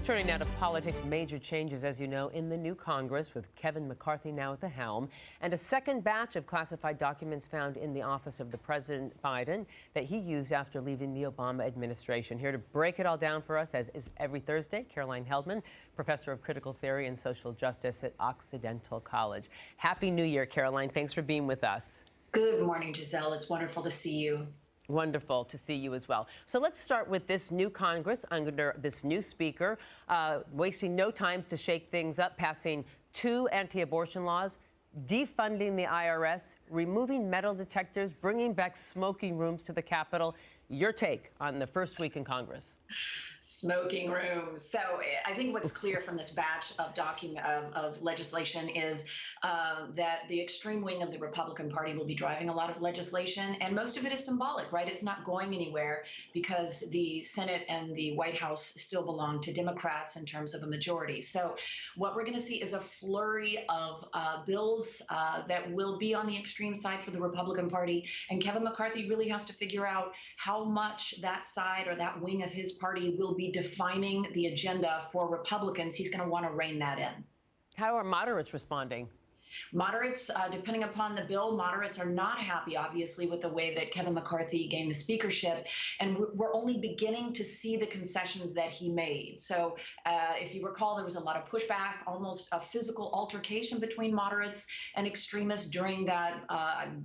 Turning now to politics, major changes, as you know, in the new Congress, with Kevin McCarthy now at the helm, and a second batch of classified documents found in the office of the President Biden that he used after leaving the Obama administration. Here to break it all down for us, as is every Thursday, Caroline Heldman, professor of critical theory and social justice at Occidental College. Happy New Year, Caroline. Thanks for being with us. Good morning, Giselle. It's wonderful to see you. Wonderful to see you as well. So let's start with this new Congress under this new speaker, wasting no time to shake things up, passing 2 anti-abortion laws, defunding the IRS, removing metal detectors, bringing back smoking rooms to the Capitol. Your take on the first week in Congress? Smoking rooms. So I think what's clear from this batch of legislation is that the extreme wing of the Republican Party will be driving a lot of legislation, and most of it is symbolic, right? It's not going anywhere because the Senate and the White House still belong to Democrats in terms of a majority. So what we're going to see is a flurry of bills that will be on the extreme side for the Republican Party, and Kevin McCarthy really has to figure out how much that side or that wing of his party will be defining the agenda for Republicans. He's going to want to rein that in. How are moderates responding? Moderates, depending upon the bill, moderates are not happy, obviously, with the way that Kevin McCarthy gained the speakership. And we're only beginning to see the concessions that he made. So if you recall, there was a lot of pushback, almost a physical altercation between moderates and extremists during that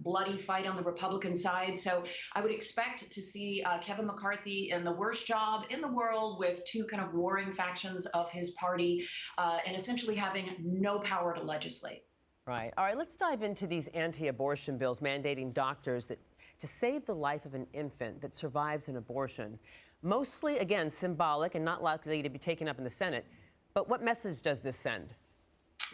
bloody fight on the Republican side. So I would expect to see Kevin McCarthy in the worst job in the world with 2 kind of warring factions of his party and essentially having no power to legislate. Right. All right, let's dive into these anti-abortion bills mandating doctors to save the life of an infant that survives an abortion. Mostly, again, symbolic and not likely to be taken up in the Senate. But what message does this send?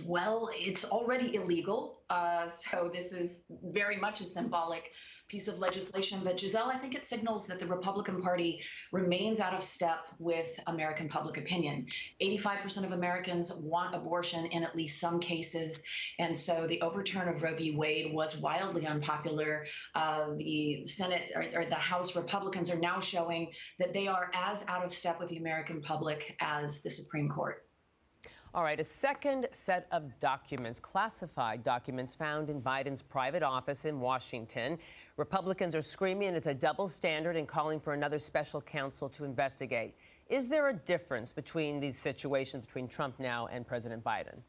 Well, it's already illegal, so this is very much a symbolic piece of legislation. But Giselle, I think it signals that the Republican Party remains out of step with American public opinion. 85% of Americans want abortion in at least some cases. And so the overturn of Roe v. Wade was wildly unpopular. The Senate or the House Republicans are now showing that they are as out of step with the American public as the Supreme Court. All right, a second set of documents, classified documents found in Biden's private office in Washington. Republicans are screaming it's a double standard and calling for another special counsel to investigate. Is there a difference between these situations between Trump now and President Biden?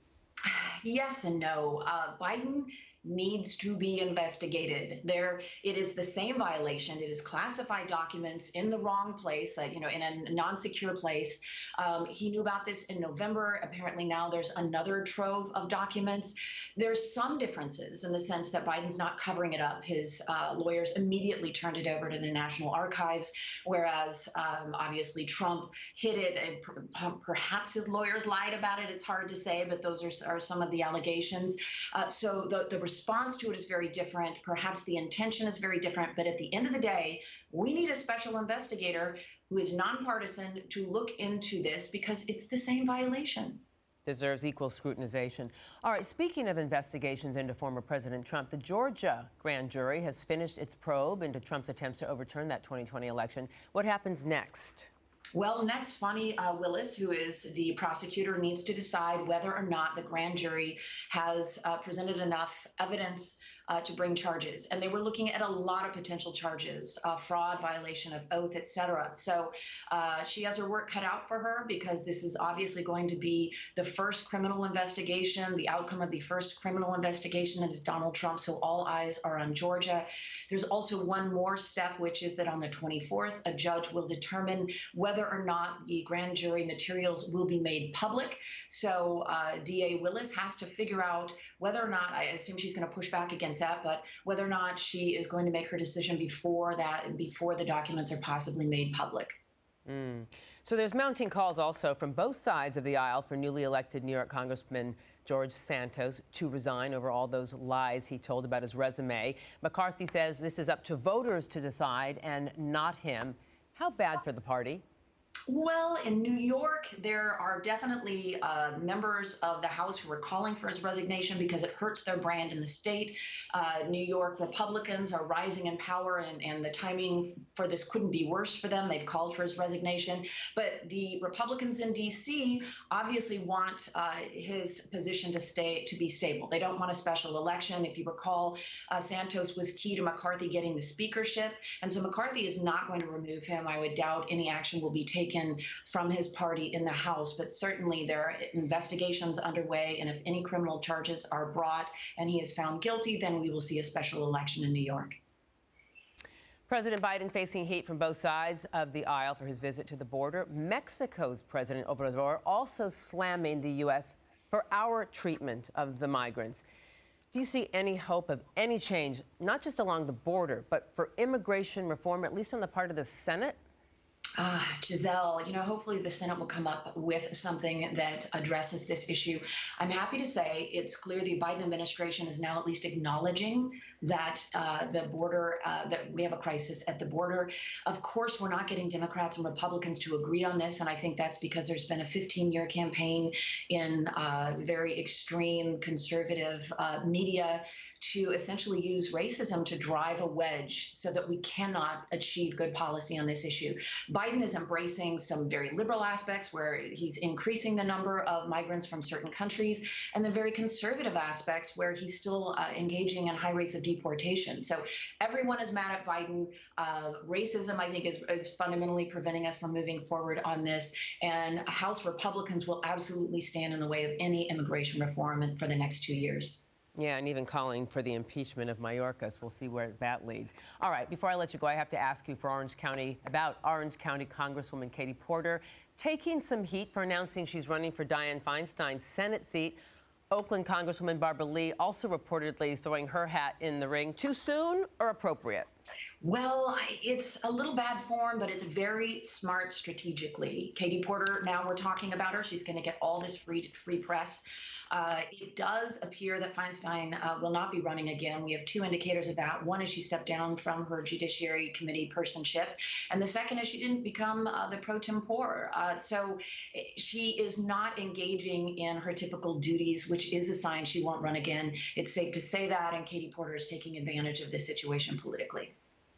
Yes and no. Biden needs to be investigated. It is the same violation. It is classified documents in the wrong place, in a non-secure place. He knew about this in November. Apparently now there's another trove of documents. There's some differences in the sense that Biden's not covering it up. His lawyers immediately turned it over to the National Archives, whereas obviously Trump hid it. And perhaps his lawyers lied about it. It's hard to say, but those are some of the allegations. So the response to it is very different. Perhaps the intention is very different. But at the end of the day, we need a special investigator who is nonpartisan to look into this because it's the same violation. Deserves equal scrutinization. All right, speaking of investigations into former President Trump, the Georgia grand jury has finished its probe into Trump's attempts to overturn that 2020 election. What happens next? Well, next, Fani Willis, who is the prosecutor, needs to decide whether or not the grand jury has presented enough evidence to bring charges. And they were looking at a lot of potential charges, fraud, violation of oath, et cetera. So she has her work cut out for her because this is obviously going to be the first criminal investigation, the outcome of the first criminal investigation into Donald Trump. So all eyes are on Georgia. There's also one more step, which is that on the 24th, a judge will determine whether or not the grand jury materials will be made public. So DA Willis has to figure out whether or not, I assume she's going to push back against that, but whether or not she is going to make her decision before the documents are possibly made public. So there's mounting calls also from both sides of the aisle for newly elected New York Congressman George Santos to resign over all those lies he told about his resume. McCarthy says this is up to voters to decide and not him. How bad for the party? Well, in New York, there are definitely members of the House who are calling for his resignation because it hurts their brand in the state. New York Republicans are rising in power, and the timing for this couldn't be worse for them. They've called for his resignation. But the Republicans in D.C. obviously want his position to be stable. They don't want a special election. If you recall, Santos was key to McCarthy getting the speakership. And so McCarthy is not going to remove him. I would doubt any action will be taken from his party in the House, but certainly there are investigations underway. And if any criminal charges are brought and he is found guilty, then we will see a special election in New York. President Biden facing heat from both sides of the aisle for his visit to the border. Mexico's President Obrador also slamming the U.S. for our treatment of the migrants. Do you see any hope of any change, not just along the border, but for immigration reform, at least on the part of the Senate? Giselle, hopefully the Senate will come up with something that addresses this issue. I'm happy to say it's clear the Biden administration is now at least acknowledging that the border, that we have a crisis at the border. Of course, we're not getting Democrats and Republicans to agree on this, and I think that's because there's been a 15-year campaign in very extreme conservative media to essentially use racism to drive a wedge so that we cannot achieve good policy on this issue. Biden is embracing some very liberal aspects where he's increasing the number of migrants from certain countries, and the very conservative aspects where he's still engaging in high rates of deportation. So everyone is mad at Biden. Racism, I think, is fundamentally preventing us from moving forward on this. And House Republicans will absolutely stand in the way of any immigration reform for the next 2 years. Yeah, and even calling for the impeachment of Mayorkas. We'll see where that leads. All right, before I let you go, I have to ask you about Orange County Congresswoman Katie Porter taking some heat for announcing she's running for Dianne Feinstein's Senate seat. Oakland Congresswoman Barbara Lee also reportedly throwing her hat in the ring. Too soon or appropriate? Well, it's a little bad form, but it's very smart strategically. Katie Porter, now we're talking about her. She's going to get all this free press. It does appear that Feinstein will not be running again. We have two indicators of that. One is she stepped down from her Judiciary Committee personship, and the second is she didn't become the pro tempore. So she is not engaging in her typical duties, which is a sign she won't run again. It's safe to say that, and Katie Porter is taking advantage of this situation politically.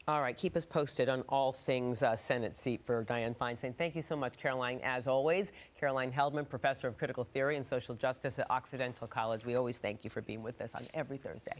All right, keep us posted on all things Senate seat for Dianne Feinstein. Thank you so much, Caroline, as always. Caroline Heldman, professor of critical theory and social justice at Occidental College. We always thank you for being with us on every Thursday.